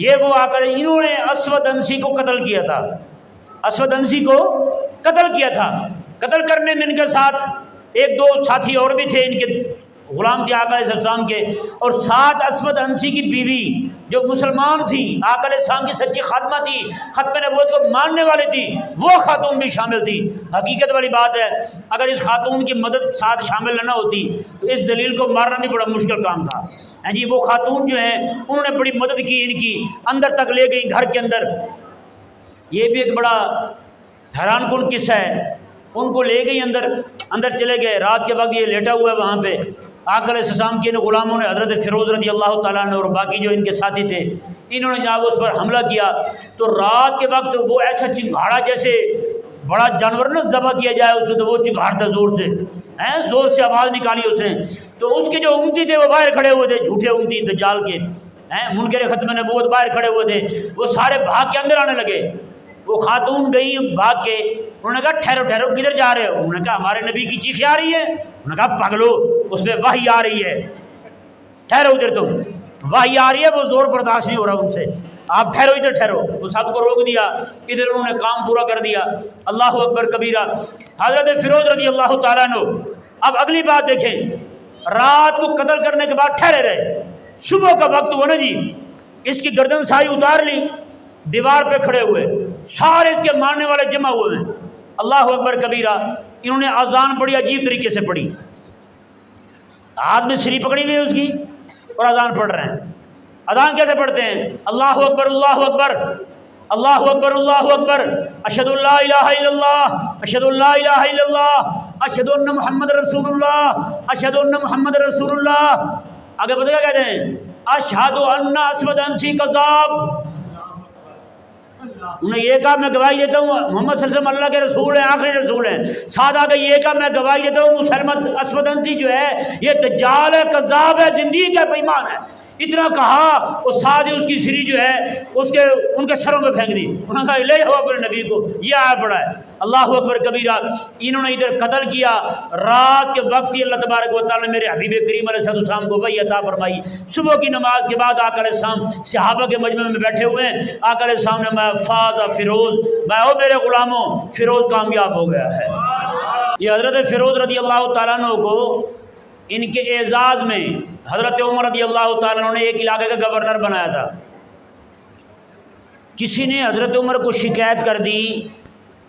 یہ وہ آقا، انہوں نے اسود انسی کو قتل کیا تھا، اسود انسی کو قتل کیا تھا، قتل کرنے میں ان کے ساتھ ایک دو ساتھی اور بھی تھے، ان کے غلام تھے آقا علیہ السلام کے، اور ساتھ اسود انسی کی بیوی جو مسلمان تھی، آقا علیہ السلام کی سچی خادمہ تھی، ختم نبوت کو ماننے والی تھی، وہ خاتون بھی شامل تھی۔ حقیقت والی بات ہے، اگر اس خاتون کی مدد ساتھ شامل نہ ہوتی تو اس دلیل کو مارنا بھی بڑا مشکل کام تھا، ہیں جی۔ وہ خاتون جو ہیں انہوں نے بڑی مدد کی، ان کی اندر تک لے گئی گھر کے اندر۔ یہ بھی ایک بڑا حیران کن قصہ ہے، ان کو لے گئی اندر چلے گئے، رات کے وقت یہ لیٹا ہوا ہے وہاں پہ، آقا علیہ السلام کے ان غلاموں نے حضرت فیروز رضی اللہ تعالیٰ عنہ اور باقی جو ان کے ساتھی تھے، انہوں نے جب اس پر حملہ کیا تو رات کے وقت وہ ایسا چنگھاڑا جیسے بڑا جانور نہ ذبح کیا جائے اس کو، تو وہ چنگھاڑتا زور سے، زور سے آواز نکالی اس نے، تو اس کے جو امتی تھے وہ باہر کھڑے ہوئے تھے، جھوٹے امتی دجال کے، منکر ختم نبوت باہر کھڑے ہوئے تھے، وہ سارے بھاگ کے اندر آنے لگے۔ وہ خاتون گئی بھاگ کے، انہوں نے کہا ٹھہرو ٹھہرو کدھر جا رہے ہو؟ انہوں نے کہا ہمارے نبی کی چیخیں آ رہی ہیں۔ انہوں نے کہا پگلو، اس پہ وحی آ رہی ہے، ٹھہرو ادھر، تم وحی آ رہی ہے، وہ زور برداشت نہیں ہو رہا ان سے، آپ ٹھہرو ادھر ٹھہرو۔ وہ سب کو روک دیا، ادھر انہوں نے کام پورا کر دیا۔ اللہ اکبر کبیرہ۔ حضرت فیروز رضی اللہ تعالیٰ عنہ، اب اگلی بات دیکھیں، رات کو قتل کرنے کے بعد ٹھہرے رہے، صبح کا وقت ہوا نا جی، اس کی گردن ساری اتار لی، دیوار پہ کھڑے ہوئے، سارے اس کے مارنے والے جمع ہوئے ہیں۔ اللہ اکبر کبیرہ۔ انہوں نے اذان بڑی عجیب طریقے سے پڑھی، ہاتھ میں سری پکڑی ہوئی ہے اس کی، اور اذان پڑھ رہے ہیں۔ اذان کیسے پڑھتے ہیں؟ اللہ اکبر اللہ اکبر اللہ اکبر اللہ اکبر، اشہد ان لا الہ الا اللہ اشہد ان لا الہ الا اللہ اشہد ان محمد رسول اللہ اشہد ان محمد رسول اللہ۔ آگے بتائیے کیا کہتے ہیں؟ اشہد ان اسود انسی کذاب۔ انہوں نے یہ کہا میں گواہی دیتا ہوں محمد صلی اللہ علیہ وسلم اللہ کے رسول ہیں، آخری رسول ہیں۔ ساتھ آگے یہ کہا میں گواہی دیتا ہوں مسلمت اسود انسی جو ہے یہ دجال ہے، کذاب ہے، زندیق ہے، بے ایمان ہے۔ اتنا کہا اور ساتھ ہی اس کی سری جو ہے ان کے سروں میں پھینک دی۔ انہوں نے کہا لے جاؤ اپنے نبی کو، یہ آیا پڑا ہے۔ اللہ اکبر کبیرہ۔ انہوں نے ادھر قتل کیا، رات کے وقت ہی اللہ تبارک و تعالیٰ نے میرے حبیب کریم علیہ السلام کو وحی عطا فرمائی۔ صبح کی نماز کے بعد آقا علیہ السلام صحابہ کے مجمع میں بیٹھے ہوئے ہیں، آقا علیہ السلام نے میں فاز فیروز، میں او میرے غلاموں فیروز کامیاب ہو گیا ہے۔ یہ حضرت فیروز رضی اللہ تعالیٰ عنہ کو ان کے اعزاز میں حضرت عمر رضی اللہ تعالیٰ عنہ نے ایک علاقے کا گورنر بنایا تھا۔ کسی نے حضرت عمر کو شکایت کر دی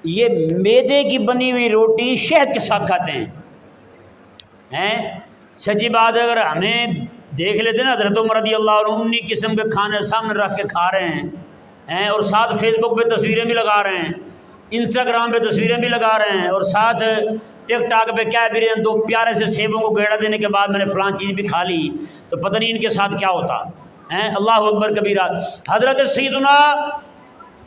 یہ میدے کی بنی ہوئی روٹی شہد کے ساتھ کھاتے ہیں۔ سچی بات ہے، اگر ہمیں دیکھ لیتے نا حضرت عمر رضی اللہ عنہ 19 قسم کے کھانے سامنے رکھ کے کھا رہے ہیں، اور ساتھ فیس بک پہ تصویریں بھی لگا رہے ہیں، انسٹاگرام پہ تصویریں بھی لگا رہے ہیں، اور ساتھ ٹک ٹاک پہ کیا بھی رہے ہیں، 2 پیارے سے سیبوں کو گیڑا دینے کے بعد میں نے فلان چیز بھی کھا لی، تو پتہ نہیں ان کے ساتھ کیا ہوتا ہے۔ اللہ اکبر کبیرہ۔ حضرت سیدنا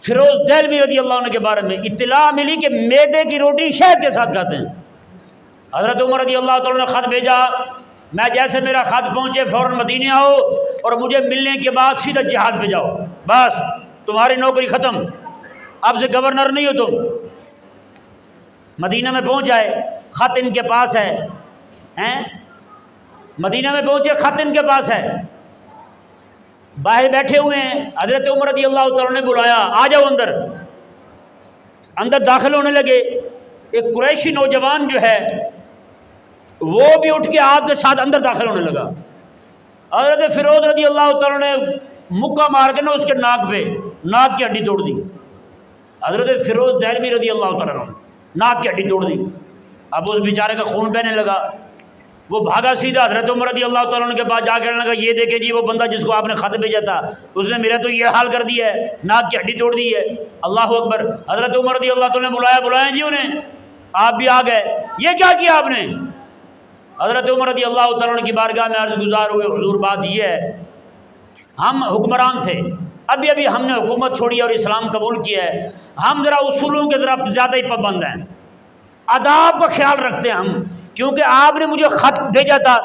فیروز دہلوی رضی اللہ عنہ کے بارے میں اطلاع ملی کہ میدے کی روٹی شہد کے ساتھ کھاتے ہیں۔ حضرت عمر رضی اللہ تعالیٰ نے خط بھیجا، میں جیسے میرا خط پہنچے فوراً مدینے آؤ اور مجھے ملنے کے بعد سیدھا جہاد پہ جاؤ، بس تمہاری نوکری ختم، اب سے گورنر نہیں ہو تم۔ مدینہ میں پہنچ جائے، خط ان کے پاس ہے، مدینہ میں پہنچے، خط ان کے پاس ہے، باہر بیٹھے ہوئے ہیں۔ حضرت عمر رضی اللہ تعالیٰ نے بلایا، آ جاؤ اندر۔ اندر داخل ہونے لگے، ایک قریشی نوجوان جو ہے وہ بھی اٹھ کے آپ کے ساتھ اندر داخل ہونے لگا۔ حضرت فیروز رضی اللہ تعالیٰ نے مکہ مار کے نا اس کے ناک پہ، ناک کی ہڈی توڑ دی۔ حضرت فیروز دہلوی رضی اللہ تعالیٰ نے ناک کی ہڈی توڑ دی۔ اب اس بیچارے کا خون بہنے لگا، وہ بھاگا سیدھا حضرت عمر رضی اللہ تعالیٰ عنہ کے پاس جا کے کہنے لگا یہ دیکھیں جی وہ بندہ جس کو آپ نے خط بھیجا تھا اس نے میرا تو یہ حال کر دیا ہے، ناک کی ہڈی توڑ دی ہے۔ اللہ اکبر۔ حضرت عمر رضی اللہ تعالیٰ نے بلایا جی انہیں، آپ بھی آ گئے، یہ کیا کیا آپ نے؟ حضرت عمر رضی اللہ تعالیٰ عنہ کی بارگاہ میں عرض گزار ہوئے، حضور بات یہ ہے ہم حکمران تھے، ابھی ابھی ہم نے حکومت چھوڑی اور اسلام قبول کیا ہے، ہم ذرا اصولوں کے ذرا زیادہ ہی پابند ہیں، آداب کا خیال رکھتے ہیں ہم، کیونکہ آپ نے مجھے خط بھیجا تھا،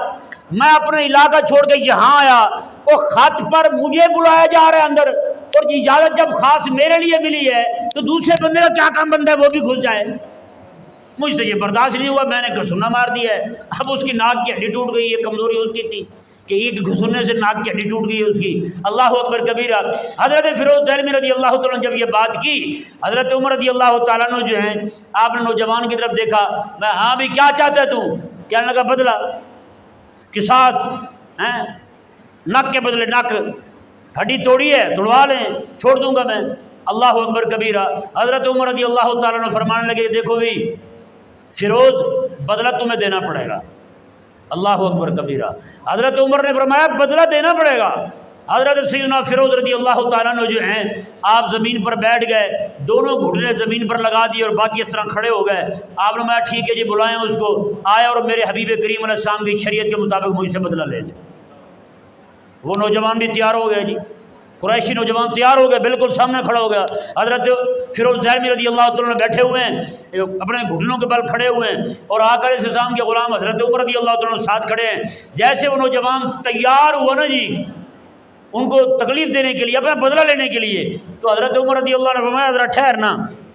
میں اپنا علاقہ چھوڑ کے یہاں آیا، وہ خط پر مجھے بلایا جا رہا ہے اندر، اور اجازت جب خاص میرے لیے ملی ہے تو دوسرے بندے کا کیا کام بنتا ہے وہ بھی گھس جائے؟ مجھ سے یہ برداشت نہیں ہوا، میں نے گھسنا مار دیا ہے۔ اب اس کی ناک کی ہڈی ٹوٹ گئی، یہ کمزوری اس کی تھی کہ ایک گھسنے سے ناک کی ہڈی ٹوٹ گئی ہے اس کی۔ اللہ اکبر کبیرہ۔ حضرت فیروز دہلوی رضی اللہ تعالیٰ نے جب یہ بات کی، حضرت عمر رضی اللہ تعالیٰ عنہ جو ہیں، آپ نے نوجوان کی طرف دیکھا، میں ہاں بھی کیا چاہتا ہے تو؟ کہنے لگا بدلہ، قصاص، نک کے بدلے نک، ہڈی توڑی ہے توڑوا لیں، چھوڑ دوں گا میں۔ اللہ اکبر کبیرہ۔ حضرت عمر رضی اللہ تعالیٰ عنہ فرمانے لگے دیکھو بھی فیروز بدلہ تمہیں دینا پڑے گا۔ اللہ اکبر کبیرہ۔ حضرت عمر نے فرمایا بدلہ دینا پڑے گا۔ حضرت سیدنا فیروز رضی اللہ تعالیٰ عنہ جو ہیں آپ زمین پر بیٹھ گئے، دونوں گھٹنے زمین پر لگا دیے اور باقی اس طرح کھڑے ہو گئے۔ آپ نے فرمایا ٹھیک ہے جی بلائیں اس کو، آئے اور میرے حبیب کریم علیہ السلام کی شریعت کے مطابق مجھ سے بدلہ لے لیں۔ وہ نوجوان بھی تیار ہو گئے جی، قریشی نوجوان تیار ہو گئے، بالکل سامنے کھڑا ہو گیا۔ حضرت فیروز دہلوی رضی اللہ تعالیٰ بیٹھے ہوئے ہیں، اپنے گھٹنوں کے بل کھڑے ہوئے ہیں، اور آقا علیہ السلام کے غلام حضرت عمر رضی اللہ تعالیٰ ساتھ کھڑے ہیں۔ جیسے وہ نوجوان تیار ہوا نا جی ان کو تکلیف دینے کے لیے، اپنا بدلہ لینے کے لیے، تو حضرت عمر رضی اللہ نے فرمایا ذرا ٹھہرنا،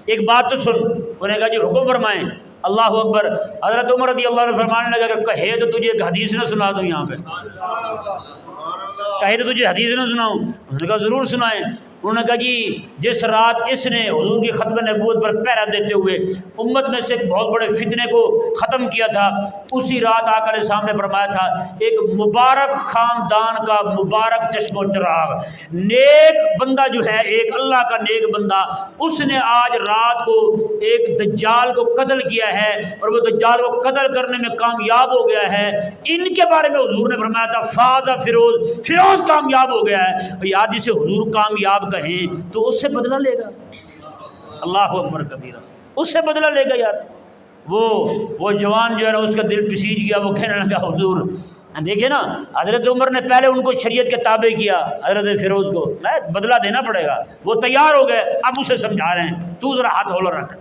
ایک بات تو سن۔ انہوں نے کہا جی حکم فرمائیں۔ اللہ اکبر۔ حضرت عمر رضی اللہ نے فرمانے لگا کہ کہے تو تجھے ایک حدیث نہ سنا دوں، یہاں پہ کہے تو تجھے حدیث نہ سناؤں؟ انہوں نے کہا ضرور سنائیں۔ انہوں نے کہا جی جس رات اس نے حضور کی ختم نبوت پر پہرا دیتے ہوئے امت میں سے ایک بہت بڑے فتنے کو ختم کیا تھا، اسی رات آقا علیہ السلام نے فرمایا تھا ایک مبارک خاندان کا مبارک چشم و چراغ، نیک بندہ جو ہے، ایک اللہ کا نیک بندہ، اس نے آج رات کو ایک دجال کو قتل کیا ہے اور وہ دجال کو قتل کرنے میں کامیاب ہو گیا ہے۔ ان کے بارے میں حضور نے فرمایا تھا فاز فیروز، فیروز کامیاب ہو گیا ہے۔ یار جسے حضور کامیاب کہیں تو اس سے بدلہ لے گا۔ اللہ اکبر کبیرہ، اس سے بدلہ لے گا یار۔ وہ جوان جو ہے نا اس کا دل پسیج گیا، وہ کہنے لگا حضور دیکھیں نا، حضرت عمر نے پہلے ان کو شریعت کے تابع کیا، حضرت فیروز کو بدلہ دینا پڑے گا۔ وہ تیار ہو گئے، اب اسے سمجھا رہے ہیں تو ذرا ہاتھ ہولا رکھ۔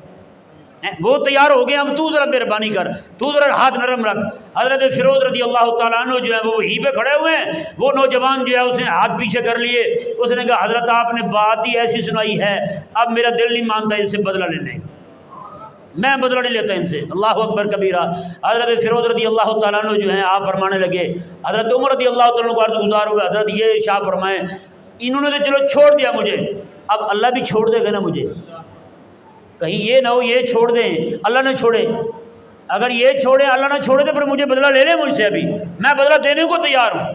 وہ تیار ہو گئے، اب تو ذرا مہربانی کر، تو ذرا ہاتھ نرم رکھ۔ حضرت فیروز رضی اللہ تعالیٰ عنہ جو ہے وہ وہیں پہ کھڑے ہوئے ہیں۔ وہ نوجوان جو ہے اس نے ہاتھ پیچھے کر لیے، اس نے کہا حضرت آپ نے بات ہی ایسی سنائی ہے، اب میرا دل نہیں مانتا ان سے بدلہ لینے، میں بدلہ نہیں لیتا ان سے۔ اللہ اکبر کبیرہ۔ حضرت فیروز رضی اللہ تعالیٰ عنہ جو ہیں آپ فرمانے لگے، حضرت عمر رضی اللہ تعالیٰ عنہ کو عرض گزار ہوئے حضرت یہ ارشاد فرمائیں انہوں نے تو چلو چھوڑ دیا مجھے، اب اللہ بھی چھوڑ دے گا نا مجھے؟ کہیں یہ نہ ہو یہ چھوڑ دیں اللہ نہ چھوڑے، اگر یہ چھوڑے اللہ نہ چھوڑے تو پھر مجھے بدلہ لے لیں مجھ سے، ابھی میں بدلہ دینے کو تیار ہوں۔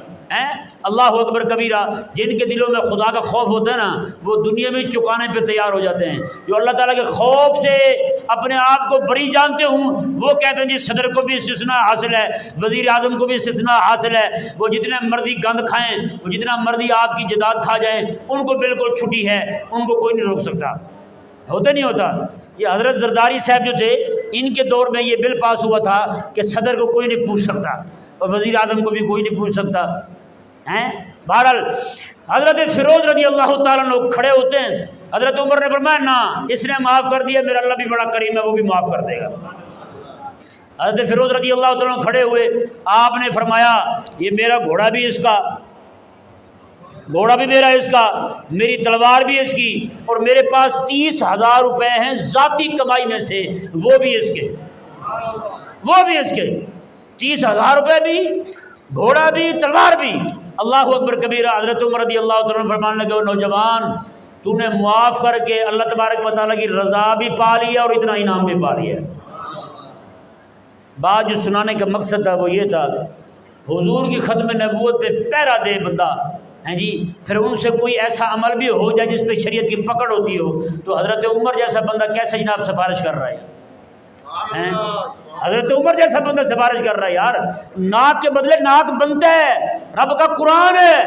اللہ اکبر کبیرہ۔ جن کے دلوں میں خدا کا خوف ہوتا ہے نا وہ دنیا میں چکانے پہ تیار ہو جاتے ہیں۔ جو اللہ تعالیٰ کے خوف سے اپنے آپ کو بری جانتے ہوں وہ کہتے ہیں جی صدر کو بھی استثناء حاصل ہے، وزیر اعظم کو بھی استثناء حاصل ہے، وہ جتنے مرضی گند کھائیں، وہ جتنا مرضی آپ کی جداد کھا جائیں، ان کو بالکل چھٹی ہے، ان کو کوئی نہیں روک سکتا۔ ہوتا نہیں ہوتا؟ یہ حضرت زرداری صاحب جو تھے ان کے دور میں یہ بل پاس ہوا تھا کہ صدر کو کوئی نہیں پوچھ سکتا اور وزیر اعظم کو بھی کوئی نہیں پوچھ سکتا۔ بہرحال حضرت فیروز رضی اللہ تعالیٰ عنہ کھڑے ہوتے ہیں، حضرت عمر نے فرمایا نا اس نے معاف کر دیا، میرا اللہ بھی بڑا کریم ہے، وہ بھی معاف کر دے گا۔ حضرت فیروز رضی اللہ تعالیٰ عنہ کھڑے ہوئے، آپ نے فرمایا یہ میرا گھوڑا بھی اس کا، گھوڑا بھی میرا اس کا، میری تلوار بھی اس کی، اور میرے پاس 30,000 روپے ہیں ذاتی کمائی میں سے، وہ بھی اس کے، وہ بھی اس کے، 30,000 روپے بھی، گھوڑا بھی، تلوار بھی۔ اللہ اکبر کبیرہ۔ حضرت عمر رضی اللہ تعالیٰ فرمانے لگے نوجوان تو نے معاف کر کے اللہ تبارک و تعالیٰ کی رضا بھی پا لی ہے اور اتنا انعام بھی پا لیا ہے۔ بات جو سنانے کا مقصد تھا وہ یہ تھا حضور کی ختم نبوت پہ پہرا دے بندہ ہیں جی، پھر ان سے کوئی ایسا عمل بھی ہو جائے جس پہ شریعت کی پکڑ ہوتی ہو، تو حضرت عمر جیسا بندہ کیسے جناب سفارش کر رہا ہے؟ حضرت عمر جیسا بندہ سفارش کر رہا ہے یار، ناک کے بدلے ناک بنتا ہے، رب کا قرآن ہے،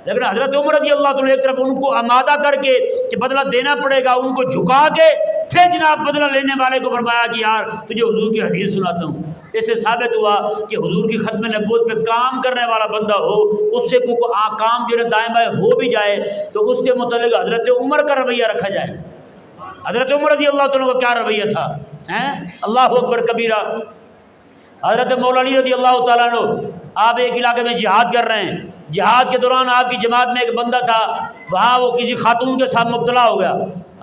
لیکن حضرت عمر رضی اللہ تعالیٰ ایک طرف ان کو آمادہ کر کے کہ بدلہ دینا پڑے گا، ان کو جھکا کے پھر جناب بدلہ لینے والے کو فرمایا کہ یار تجھے حضور کی حدیث سناتا ہوں۔ اس سے ثابت ہوا کہ حضور کی ختم نبوت پہ کام کرنے والا بندہ ہو، اس سے کوئی کام جو ہے دائیں بائیں ہو بھی جائے تو اس کے متعلق حضرت عمر کا رویہ رکھا جائے۔ حضرت عمر رضی اللہ تعالیٰ کا کیا رویہ تھا؟ اللہ اکبر کبیرہ۔ حضرت مولا علی رضی اللہ تعالیٰ عنہ آپ ایک علاقے میں جہاد کر رہے ہیں، جہاد کے دوران آپ کی جماعت میں ایک بندہ تھا، وہاں وہ کسی خاتون کے ساتھ مبتلا ہو گیا،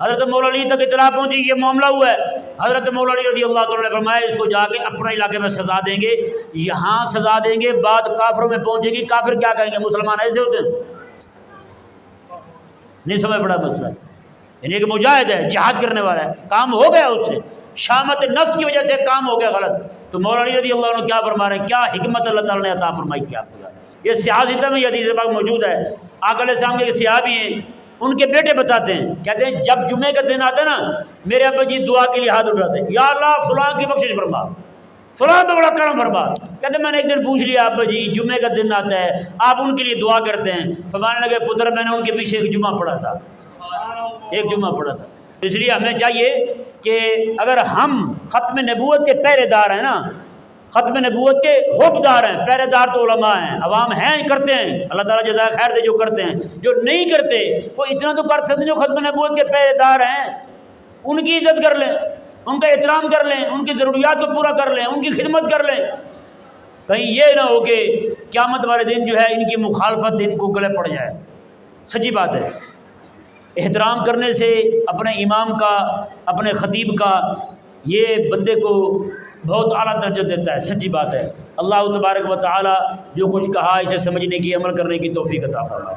حضرت مولا علی تک اطلاع پہنچی یہ معاملہ ہوا ہے۔ حضرت مولا علی رضی اللہ تعالیٰ نے فرمایا اس کو جا کے اپنے علاقے میں سزا دیں گے، یہاں سزا دیں گے، بات کافروں میں پہنچے گی، کافر کیا کہیں گے مسلمان ایسے ہوتے ہیں؟ نہیں سمجھ پڑا مسئلہ، یعنی ایک مجاہد ہے، جہاد کرنے والا ہے، کام ہو گیا اس سے، شامت نفس کی وجہ سے کام ہو گیا غلط، تو مولا علی رضی اللہ عنہ کیا فرما رہے ہیں، کیا حکمت اللہ تعالیٰ نے عطا فرمائی تھی آپ کو۔ یہ سیاست میں یہ حدیث پاک موجود ہے، آقا علیہ السلام کے صحابی ہیں، ان کے بیٹے بتاتے ہیں، کہتے ہیں جب جمعے کا دن آتا ہے نا میرے ابا جی دعا کے لیے ہاتھ اٹھاتے ہیں، یا اللہ فلاں کی بخشش فرما، فلاں پہ بڑا کرم فرما۔ کہتے ہیں میں نے ایک دن پوچھ لیا ابا جی جمعے کا دن آتا ہے آپ ان کے لیے دعا کرتے ہیں؟ فرمانے لگے پتر میں نے ان کے پیچھے ایک جمعہ پڑھا تھا، ایک جمعہ پڑھا تھا۔ اس لیے ہمیں چاہیے کہ اگر ہم ختم نبوت کے پہرے دار ہیں نا، ختم نبوت کے حوبدار ہیں، پہرے دار تو علماء ہیں، عوام ہیں کرتے ہیں، اللہ تعالیٰ جزائے خیر دے جو کرتے ہیں، جو نہیں کرتے وہ اتنا تو کر سکتے جو ختم نبوت کے پہرے دار ہیں، ان کی عزت کر لیں، ان کا احترام کر لیں، ان کی ضروریات کو پورا کر لیں، ان کی خدمت کر لیں، کہیں یہ نہ ہو کہ قیامت والے دن جو ہے ان کی مخالفت ان کو گلے پڑ جائے۔ سچی بات ہے، احترام کرنے سے اپنے امام کا، اپنے خطیب کا، یہ بندے کو بہت اعلیٰ درجہ دیتا ہے، سچی بات ہے۔ اللہ تبارک و تعالی جو کچھ کہا اسے سمجھنے کی، عمل کرنے کی توفیق عطا فرمائے۔